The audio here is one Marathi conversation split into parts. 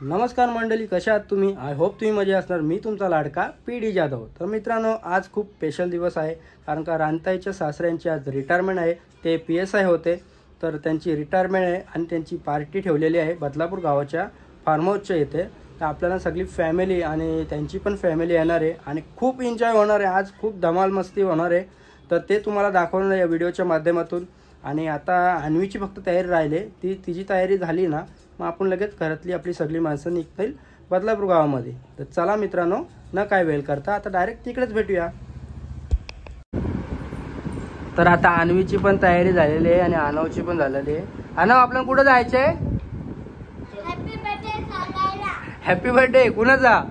नमस्कार मंडळी, कशा आहात तुम्ही? आय होप तुम्ही मजा असणार। मी तुमचा लाडका पीडी जाधव। तर मित्रांनो, आज खूप स्पेशल दिवस आहे, कारण का रांताईच्या सासऱ्यांची आज रिटायरमेंट आहे। ते PSI होते, तर त्यांची रिटायरमेंट आहे आणि त्यांची पार्टी ठेवलेली आहे बदलापूर गावाच्या फार्म हाऊसच्या इथे। तर आपल्याला सगळी फॅमिली आणि त्यांची पण फॅमिली येणार आहे आणि खूप एन्जॉय होणार आहे। आज खूप धमाल मस्ती होणार आहे, तर ते तुम्हाला दाखवणार या व्हिडिओच्या माध्यमातून। आणि आता अन्वीची फक्त तयारी राहिली, तिची तयारी झाली ना, मग आपण लगेच घरातली आपली सगळी माणसं निघतील बदलापूर गावामध्ये। तर चला मित्रांनो, न काय वेळ करता आता डायरेक्ट तिकडेच भेटूया। तर आता अन्वीची पण तयारी झालेली आहे आणि अनवची पण झालेली आहे। अनव, आपल्याला कुठे जायचंय? हॅपी बर्थडे सांगायला। हॅपी बर्थडे कुणाचा?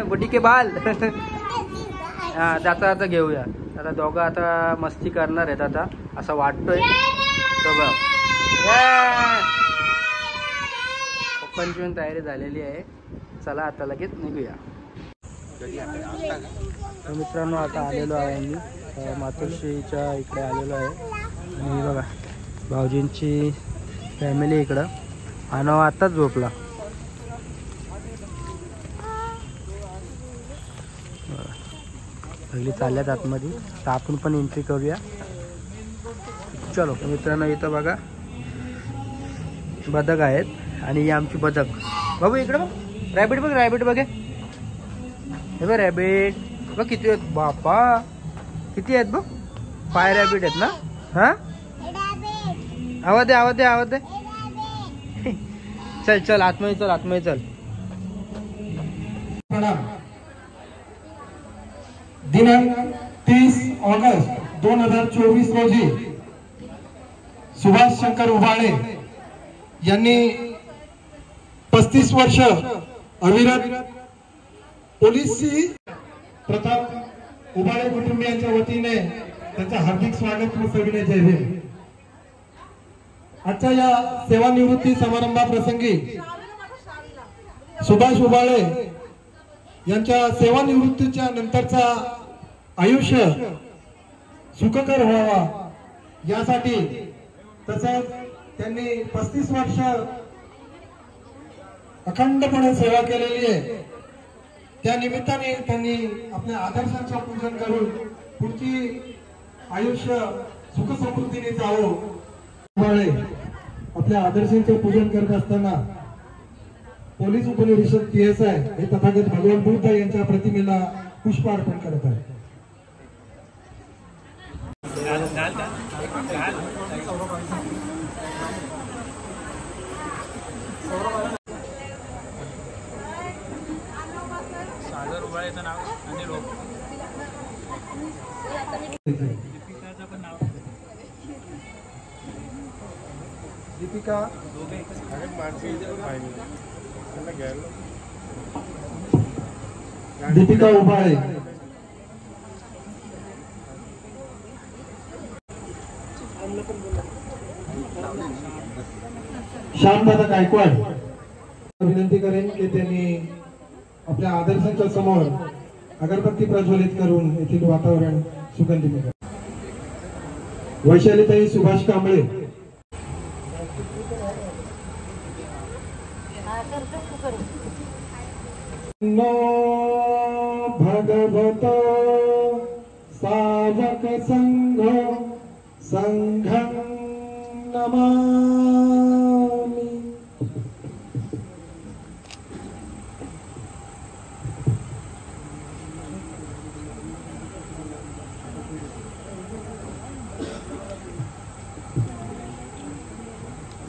बुटी के बाल। हा, त्याचा आता घेऊया। आता दोघं आता मस्ती करणार आहेत आता, असं वाटतोय। दोघं पप्पांची पण तयारी झालेली आहे। चला आता लगेच निघूया। तर मित्रांनो, आता आलेलो आहे आम्ही मातोश्रीच्या इकडे आलेलो आहे। आणि बघा, भाऊजींची फॅमिली इकडं। अनव आताच झोपला। सगळी चालल्यात आतमध्ये, तर आपण पण एंट्री करूया। चलो मित्रांनो, इथं बघा बदक आहेत आणि ही आमची बदक। बाबू इकडे बघ, रॅबिट बघ, रॅबिट बघ, हे बघ रॅबिट बघ किती आहेत। बापा किती आहेत बघ, 5 रॅबिट आहेत ना। हा, आवाज दे, आवाज दे, आवाज दे। चल चल आतमध्ये चल, आतमध्ये चल। दिनांक 30 ऑगस्ट 2024 रोजी सुभाष शंकर उबाळे यांनी 35 वर्ष अविरत पोलीसची प्रताप उबाळे कुटुंबियांच्या वतीने त्यांचं हार्दिक स्वागत व सविनय जय भीम। आजच्या या सेवानिवृत्ती समारंभाप्रसंगी सुभाष उबाळे यांच्या सेवानिवृत्तीच्या नंतरचा आयुष्य सुखकर व्हावा यासाठी, तसंच त्यांनी 35 वर्ष अखंडपणे सेवा केलेली आहे, त्या निमित्ताने त्यांनी आपल्या आदर्शांचं पूजन करून पुढची आयुष्य सुख समृद्धीने जावो। आपल्या आदर्शांचं पूजन करत असताना पोलीस उपनिरीक्षक PSI हे तथागत भगवान बुद्ध यांच्या प्रतिमेला पुष्प अर्पण करत आहे। दीपिका दीपिका उबाळे, श्यामदादा गायकवाड। विनंती करेन की त्यांनी आपल्या आदर्शांच्या समोर अगरबत्ती प्रज्वलित करून येथील वातावरण सुगंधी करा। वैशालीताई सुभाष कांबळे, नो भगवतो सावक संघो संघं नमामि।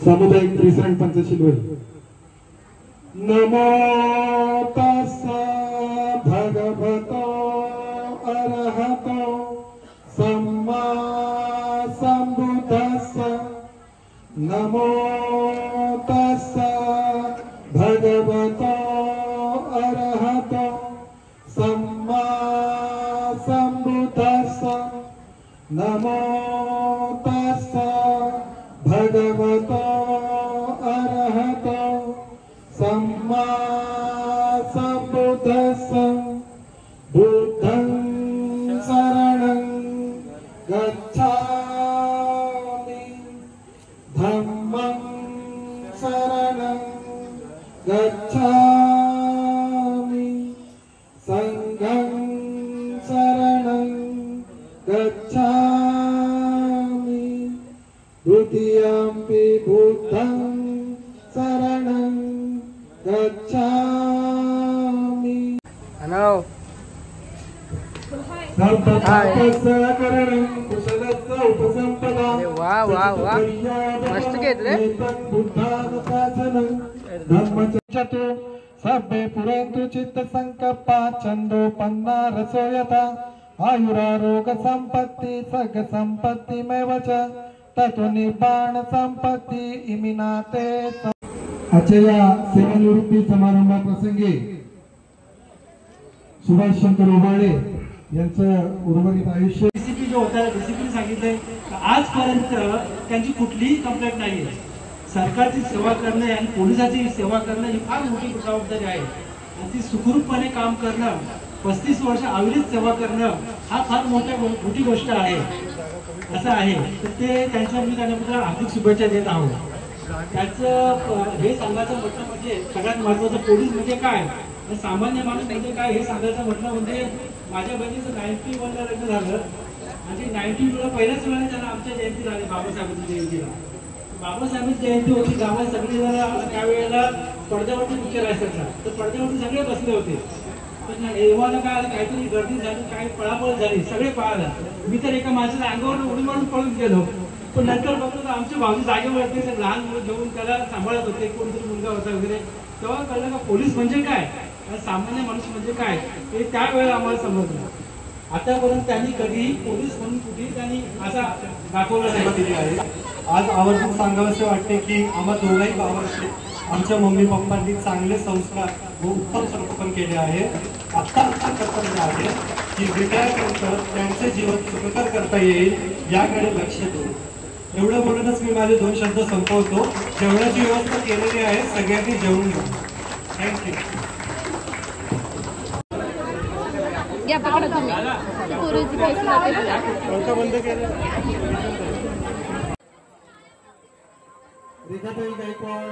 सामुदायिक त्रिसरण पंचशील। नमो तस्सा भगवतो अरहतो सम्मा सम्बुद्धस्सा। नमो तस्सा भगवतो अरहतो सम्मा सम्बुद्धस्सा। नमो तस्सा भगवतो अरहतो सम्मा सम्बुद्धस्सा। बुद्धं शरणं गच्छामि, धम्मं गच्छामि संघं शरणं गच्छामि द्वितीयंपि बुद्धं शरणं गच्छामि अनव सर्वपापसहकरणं कुशलस्य उपसंपदा अरे वा वा वा मस्त घेतले धर्मचतु सभ्ये पुरन्तु चित्तसंकल्पा छन्दोपन्ना रसोयथा आयुरारोग्य संपत्ति सग संपत्तिमेव च ततो निब्बाण संपत्ति इमिनाते। आजच्या या सेवानिवृत्ती समारंभाप्रसंगी सुभाष शंकर उबाळे यांचं उर्वरित आयुष्य डीसीपी जो होता डीसीपीने सांगितलंय आजपर्यंत त्यांची कुठलीही कंप्लेंट नाही आहे. सरकारची सेवा करणं आणि पोलिसाची सेवा करणं ही फार मोठी जबाबदारी आहे आणि ती सुखरूपपणे काम करणं 35 वर्ष अविरत सेवा करणं हा फार मोठी गोष्ट आहे असं आहे. तर ते त्यांच्या मी त्यांना हार्दिक शुभेच्छा देत आहोत. त्याचं हे सांगायचं म्हटलं म्हणजे सगळ्यात महत्त्वाचं पोलीस म्हणजे काय, सामान्य माणूस म्हणजे काय हे सांगायचं म्हटलं म्हणजे माझ्या बहिणीचं 91ला लग्न झालं आणि 92ला पहिल्याच वेळेला त्यांना आमच्या जयंती झाली, बाबासाहेबांची जयंतीला. बाबासाहेबांची जयंती होती, गावात सगळे जण त्यावेळेला पडद्यावरती पिक्चर असायचा तर पडद्यावरती सगळे बसले होते. पण एव्हाना काय आलं, काहीतरी गर्दी झाली, काही पळापळ झाली, सगळे पळाला. मी तर एका माणसाला अंगावर उडी मारून पळून गेलो. पण नंतर बघतो तर आमचे भाऊ जागेवरती लहान मुलं घेऊन त्याला सांभाळत होते, कोणतरी मुलगा होता वगैरे. तेव्हा कळलं का पोलीस म्हणजे काय, सामान्य माणूस म्हणजे काय हे त्यावेळेला आम्हाला समजलं. आतापर्यंत त्यांनी कधीही पोलीस म्हणून कुठेही त्यांनी असा दाखवला दिली आहे. आज आवर्जून सांगावंसे वाटते की आम्हा दोघाही भावांचे आमच्या मम्मी पप्पांनी चांगले संस्कार व उत्तम संगोपन केले आहे. आता कर्तव्य आहे की रिटायरनंतर त्यांचे जीवन सुखकर करता येईल याकडे लक्ष देऊ. एवढं बोलूनच मी माझे 2 शब्द संपवतो. जेवणाची व्यवस्था केलेली आहे, सगळ्यांनी जेवून घ्या. थँक्यू. या पकडा तुम्ही पुरीची पैसे बंद केलं. रेखाताई गायकवाड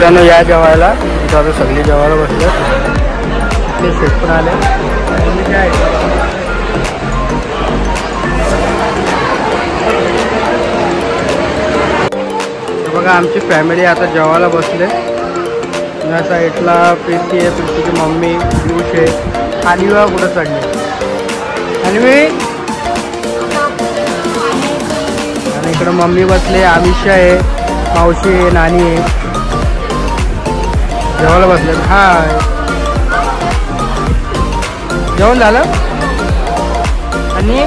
मित्रांनो या जेवायला, इथं आता सगळी जेवायला बसले, इथले शेफ पण आले. बघा आमची फॅमिली आता जेवायला बसले. या साईडला प्रीती आहे, प्रीतीची मम्मी, पियुष आहे. आणि कुठं चढले आणि इकडं मम्मी बसले, आमिषा आहे, मावशी आहे, नानी आहे, जेवायला बसले. हाय, जेवण झालं आणि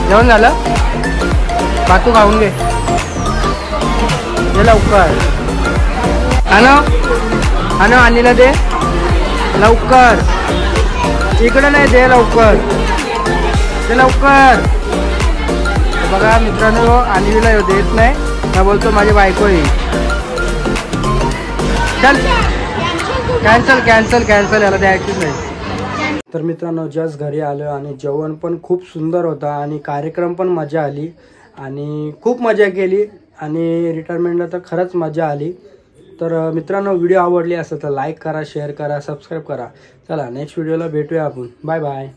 जेवण झालं, भातू खाऊन घे लवकर. आणो आणीला दे लवकर, इकडं नाही, दे लवकर, दे लवकर. बघा मित्रांनो आणीला देत नाही, मी बोलतो माझी बायको येईल. चल कॅन्सल कॅन्सल कॅन्सल, याला द्यायचीच नाही. तर मित्रांनो जस्ट घरी आलो आणि जेवण पण खूप सुंदर होता आणि कार्यक्रम पण मजा आली आणि खूप मजा केली आणि रिटायरमेंटला तर खरंच मजा आली. तर मित्रांनो व्हिडिओ आवडली असेल तर लाईक करा, शेअर करा, सबस्क्राईब करा. चला नेक्स्ट व्हिडिओला भेटूया आपण. Bye bye.